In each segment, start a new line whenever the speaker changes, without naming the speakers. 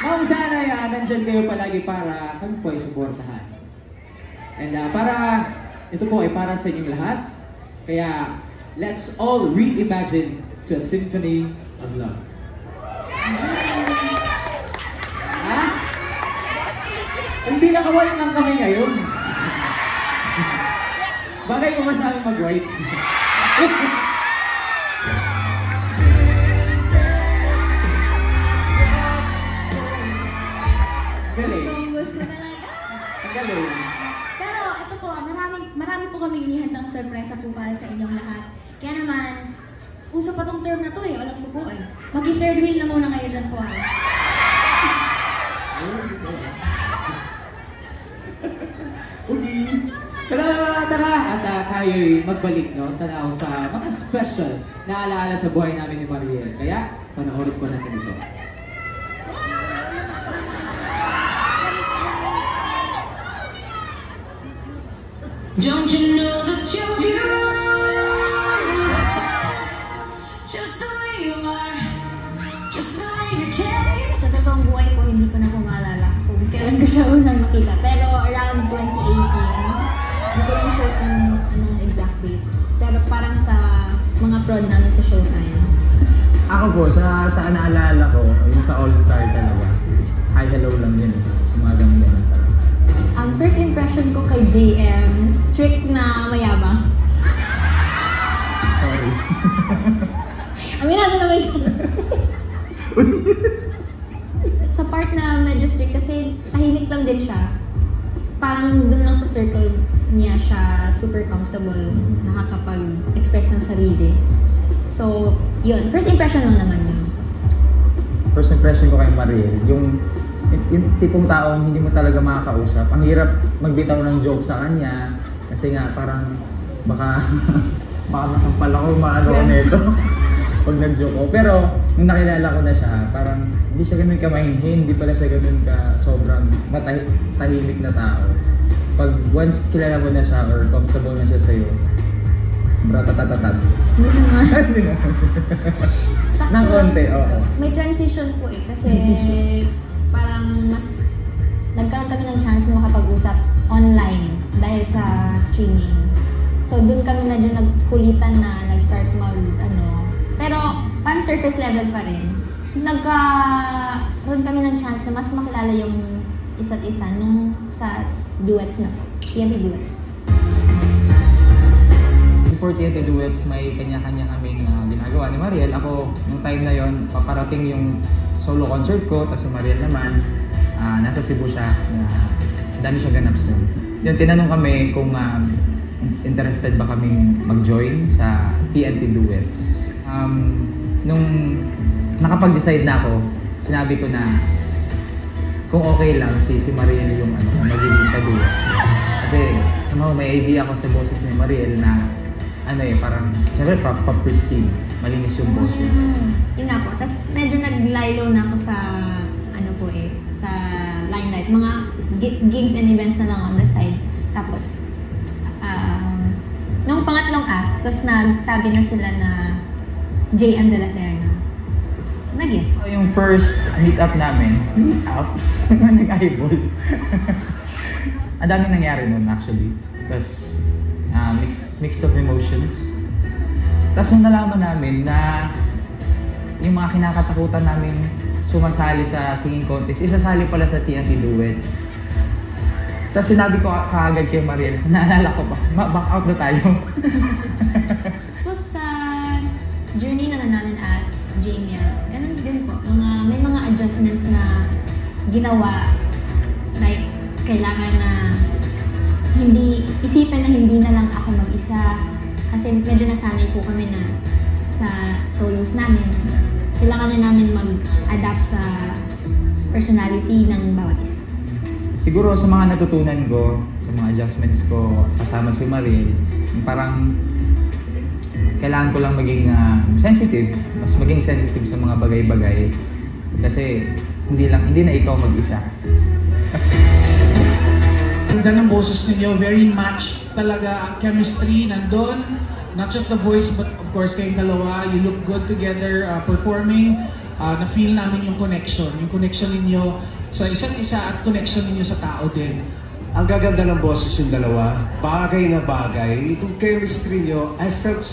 Ma'am, sana nandyan kayo palagi para kami po ay suportahan. And para, ito po ay para sa inyong lahat. Kaya, let's all reimagine to a symphony of love. Ha? Hindi nakawalan lang kami ngayon. Bagay mo ba sa amin mag-write?
Gusto talaga.
Ang galing.
Pero ito po, marami po kami inihandang sorpresa po para sa inyong lahat. Kaya naman, uso pa tong term na to eh, alam ko po eh. Maki-third wheel na muna kayo dyan po ah.
Okay. Tara! At tayo'y magbalik, no? Tanaw sa mga special na alaala sa buhay namin ni Mariel. Kaya, panoorin po natin ito.
Don't you know that you're beautiful? Just the way you are, just the way you care.
Sa totoong buhay ko, hindi ko na po maalala kung kailan ko siya unang makita. Pero around 2018, hindi ko lang sure kung anong exact date. Pero parang sa mga prod namin sa Showtime.
Ako po, sa naalala ko, yung sa All-Star talaga. Hi, hello lang yun. Mga ganun talaga.
Ang first impression ko kay JM, strict na mayabang.
Sorry.
Aminado naman siya. Sa part na medyo strict kasi tahimik lang din siya. Parang dun lang sa circle niya siya super comfortable, nakakapag-express ng sarili. So, yun. First impression lang naman yun.
First impression ko kay Mariel, yung tipong taong hindi mo talaga makakausap. Ang hirap magbitaw ng joke sa kanya kasi nga parang baka masampal ako, maano ko nito pag nag-joke ko. Pero nung nakilala ko na siya, parang hindi siya ganun kamahinhin, hindi pala siya ganun ka sobrang tahimik na tao. Pag once kilala mo na siya or comfortable na siya sa'yo, ratatatatad.
Hindi naman.
Hindi naman. Nang konti, oo.
May transition po eh kasi parang mas nagkaroon kami ng chance na makapag-usap online dahil sa streaming. So doon kami medyo nagkulitan na nag-start pero parang surface level pa rin. Nagkaroon kami ng chance na mas makilala yung isa't isa nung sa duets na po. TNT duets.
For TNT duets, may kanya-kanya kaming ginagawa ni Mariel. Ako, nung time na yon, paparating yung solo concert ko, tapos si Mariel naman, nasa Cebu siya, dami siya ganap soon. Yun, tinanong kami kung interested ba kaming mag-join sa TNT Duets. Nung nakapag-decide na ako, sinabi ko na kung okay lang si Mariel yung magiging ka-duet. Kasi somehow may idea ako sa boses ni Mariel na parang, syempre, pa-pristine, malinis yung boses.
Yun nga po. Tapos medyo nag-lilo na ako sa, sa limelight. Mga gigs and events na lang on the side. Tapos, nung pangatlong ask, tapos nagsabi na sila na JM de la Serna. Nag-yes po.
Yung first meet-up namin, nag-eyeball. Ang daming nangyari nun actually. Tapos, mixed of emotions. Tapos nung nalaman namin na yung mga kinakatakutan namin sumasali sa singing contest, isasali pala sa TNT Duets. Tapos sinabi ko kaagad kay Mariel, naalala ko ba, back out na tayo.
Tapos sa journey na namin as JML, ganun din po. May mga adjustments na ginawa, like kailangan na isipin na hindi na lang ako mag-isa. Kasi medyo nasanay po kami na sa solos namin. Kailangan na namin mag-adapt sa personality ng bawat isa.
Siguro sa mga natutunan ko, sa mga adjustments ko kasama si Mariel, parang kailangan ko lang maging sensitive, mas maging sensitive sa mga bagay-bagay. Kasi hindi na ikaw mag-isa.
Ganda ng boses ninyo, very matched talaga ang chemistry nandun. Not just the voice, but of course kayong dalawa, you look good together performing. na-feel namin yung connection ninyo sa isa't isa at connection ninyo sa tao din.
Ang gaganda ng boses yung dalawa, bagay na bagay. Yung chemistry nyo, I felt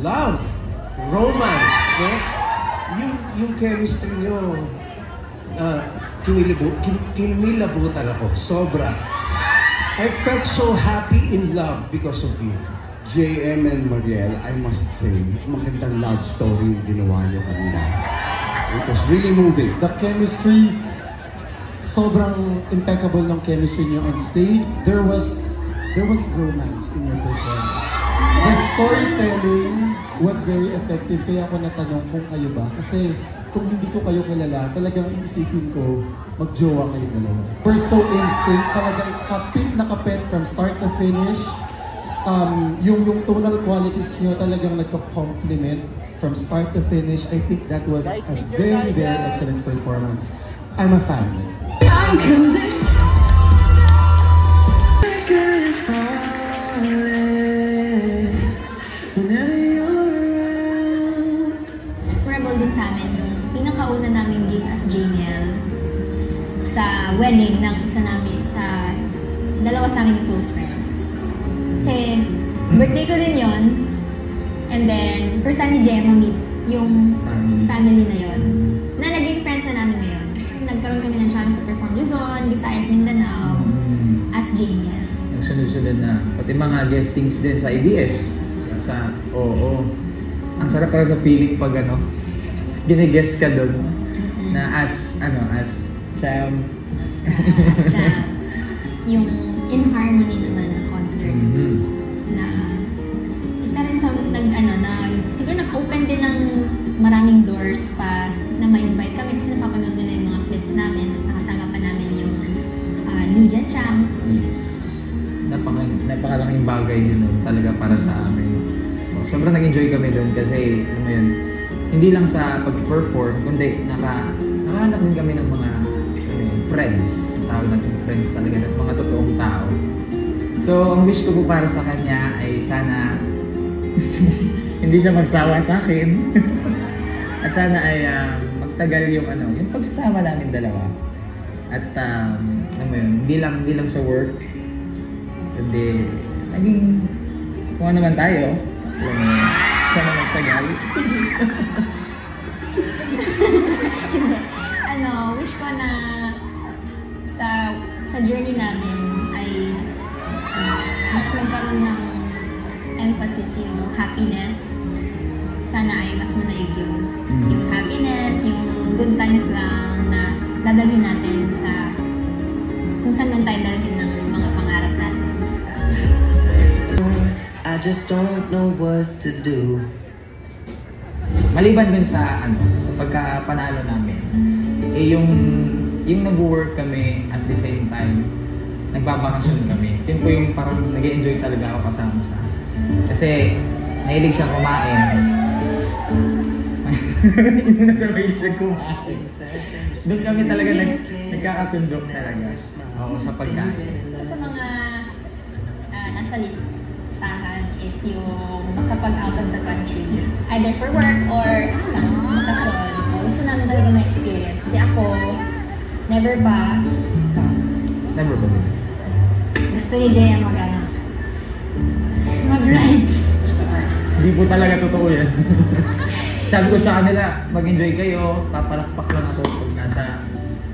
love, romance, no? Yung chemistry nyo, kinilabutan ako, sobra. I felt so happy in love because of you.
JM and Mariel, I must say, magandang love story yung ginawa niyo kanina. It was really moving.
The chemistry, sobrang impeccable ng chemistry niyo on stage. There was romance in your performance. The storytelling was very effective, kaya ako natanong kung kayo ba. Kasi kung hindi ko kayo kilala, talagang iisipin ko, mag-jowa kayo dalawa. We're so in sync, talagang kapit na kapit from start to finish. Yung tonal qualities nyo talagang nagko-compliment from start to finish. I think that was a very, very excellent performance. I'm a fan.
Memorable din sa amin yung pinakauna namin gig as JML sa wedding ng dalawa sa aming close friends. Kasi birthday ko din yon, and then first time ni JM ma-meet yung family na yon, na naging friends na namin ngayon. Nagkaroon kami ng chance to perform Luzon, Visayas, Mindanao as JML.
Nagsunod-sunod na. Pati mga guestings din sa IDS. Ang sarap pala sa feeling pag gine-guest ka doon na as Cham.
As Chams. Yung In Harmony naman na concert. Na isa rin sa siguro nag-open din ng maraming doors pa na ma-invite kami kasi napapanood nila yung mga clips namin, tapos nakasama pa namin yung New Gen Champs.
Napakalaking bagay yun talaga para sa amin. Sobrang nag-enjoy kami doon kasi hindi lang sa pag-perform, kundi nakahanap din kami ng mga friends. Tawag natin friends talaga at mga totoong tao. So, ang wish ko po para sa kanya ay sana hindi siya magsawa sa akin. At sana ay magtagal yung pagsasama namin dalawa. At hindi lang sa work, kundi naging kung ano naman tayo. Sana magtagal.
Wish ko na sa journey namin ay mas magkaroon ng emphasis yung happiness. Sana ay mas manaig yung happiness, yung good times lang na dadalhin natin sa kung saan man tayo dalhin ng mga pangarap natin.
I just don't know what to do.
Maliban dun sa pagkapanalo namin, yung nag-work kami at the same time, nagbabakasyon kami. Yun po yung parang nag-enjoy talaga ako kasama siya. Kasi nahilig siya kumain. Nahilig siya kumain. Doon kami talaga nagkakasundo talaga. Oo, sa pagkain.
So, sa mga nasa listahan is yung makapag-out of the country. Either for work or bakasyon. Gusto namin talaga ma-experience. Kasi ako, never pa.
Never pa.
Gusto ni JM mag-rides.
Hindi po talaga totoo yan. Sabi ko sa kanila, mag-enjoy kayo, papalakpak lang ako pag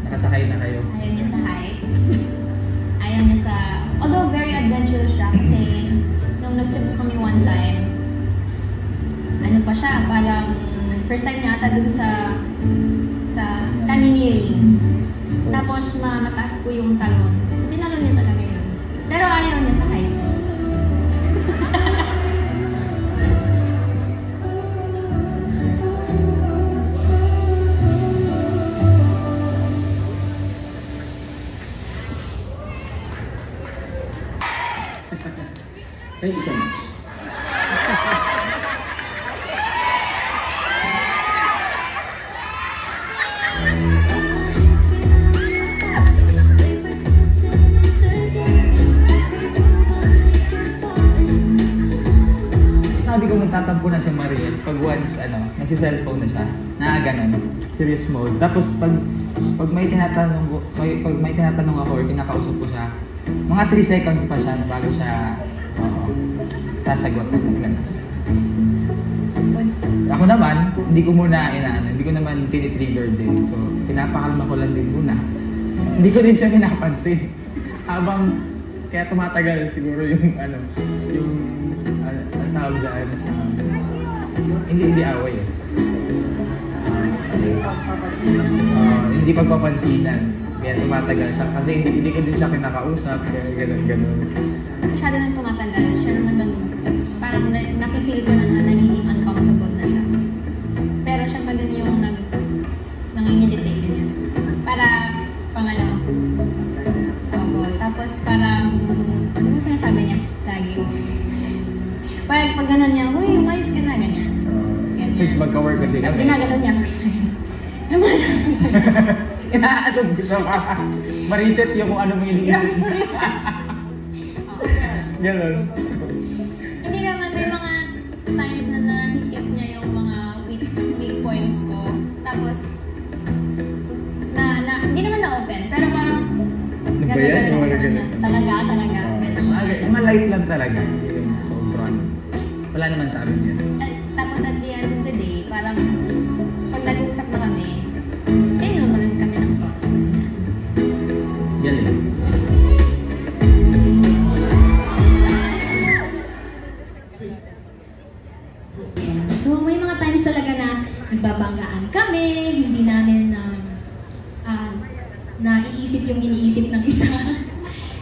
nakasakay na kayo.
Ayaw niya sa hikes. Ayaw niya sa... Although very adventurous siya kasi nung nag-Cebu kami one time, pa siya, parang first time niya ata dun sa Taniniring. Tapos mataas po yung talon. So tinalon niya talaga yun. Pero ayaw niya sa heights.
Thank you so much.
Sabi ko magtatampo na si Mariel pag once nagsi-cellphone na siya. na ganun, serious mode. Tapos pag may tinatanong ako or kinakausap ko siya, mga 3 seconds pa siya bago siya sasagot. Ako naman, hindi ko naman tinitrigger din. So, pinapakalma ko lang din muna. Hindi ko din siya pinapansin. Kaya tumatagal siguro yung tawag dyan. Hindi away eh. Hindi pagpapansinan. Kaya tumatagal siya. Kasi hindi ko din siya kinakausap. Kaya ganun.
Masyado nang tumatagal. Siya naman nun, parang nafe-feel ko na nagiging uncomfortable na siya. Pero siya pa din yung nangingilitate ganyan. Para, tapos parang, ano mo sinasabi niya? Lagi. Pag ganun niya, uy, umayos ka na, ganyan.
Since magka-work kasi
tapos
kami.
ginaganon niya. Naman.
Inaatog ko siya ma-reset yung kung ano mo iniisip. Ganun.
Hindi naman, may mga times na na-hit niya yung mga weak points ko. Tapos, hindi naman na-open, pero parang gagawin ako sa kanya. Talaga.
Mga light lang talaga. Sobrang. Wala naman sa amin yun.
Tapos at the end of the day, parang pag nag-uusap na kami, sino naman kami ng thoughts.
Yan eh.
So may mga times talaga na nagbabanggaan kami, hindi namin naiisip yung iniisip ng isa.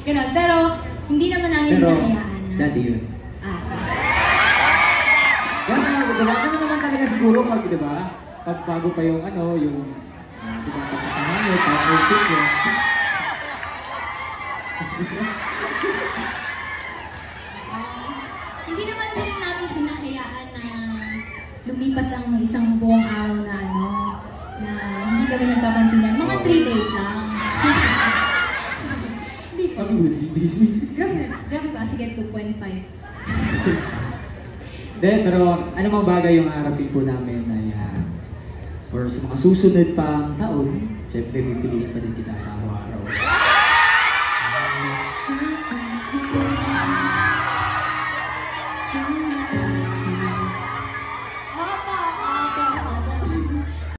Ganun. Pero hindi naman namin hinahayaan na.
Dati yun.
Sorry.
Diba? Ano naman talaga siguro pag, diba? Pag bago pa yung diba, pagsasama nyo, partnership nyo.
Hindi naman din namin hinahayaan na lumipas ang isang buong araw na na hindi kami nagpapansinan. Mga 3 days lang. Hindi po.
Ano ba, 3 days?
Grabe ba? Sige, 2.5.
Pero ano mga bagay yung harapin po namin na or sa mga susunod pang taon, syempre pipiliin pa din kita sa araw-araw.